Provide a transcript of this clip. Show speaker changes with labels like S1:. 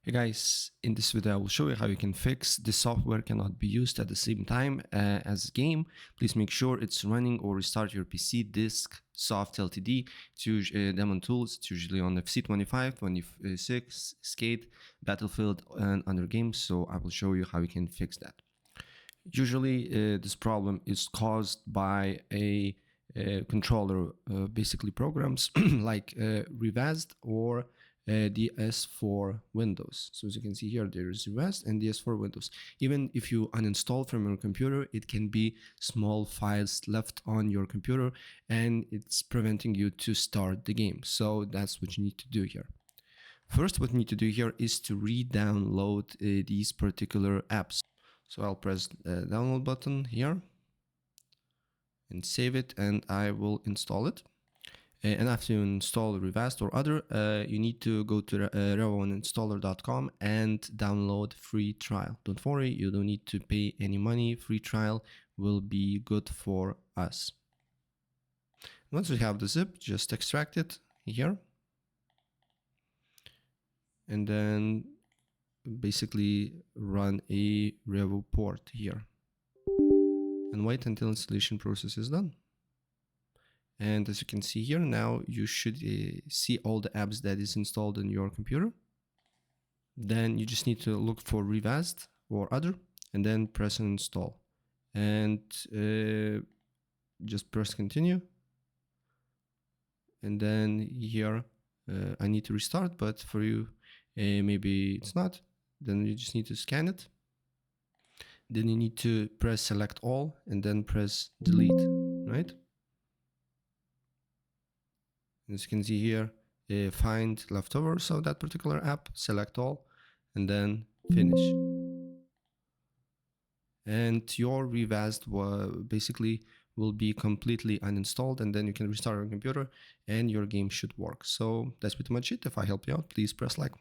S1: Hey guys, in this video I will show you how you can fix the software cannot be used at the same time as game. Please make sure it's running or restart your PC. DiscSoftLTD, it's usually Daemon Tools. It's usually on FC25, 26, Skate, Battlefield, and other games. So I will show you how you can fix that. Usually this problem is caused by a controller, basically programs like Revazed or DS for Windows. So as you can see here, there is Revazed and DS for Windows. Even if you uninstall from your computer, it can be small files left on your computer and it's preventing you to start the game. So that's what you need to do here. First, what you need to do here is to re-download these particular apps. So I'll press the download button here and save it, and I will install it. And after you install Revast or other, you need to go to revoinstaller.com and download free trial. Don't worry, you don't need to pay any money. Free trial will be good for us. Once we have the zip, just extract it here. And then basically run a Revo port here. And wait until installation process is done. And as you can see here, now you should see all the apps that is installed on your computer. Then you just need to look for Revast or other, and then press install. And just press continue. And then here, I need to restart, but for you, maybe it's not. Then you just need to scan it. Then you need to press select all and then press delete, right? As you can see here, find leftovers of that particular app, select all, and then finish. And your Revast basically will be completely uninstalled, and then you can restart your computer and your game should work. So that's pretty much it. If I helped you out, please press like.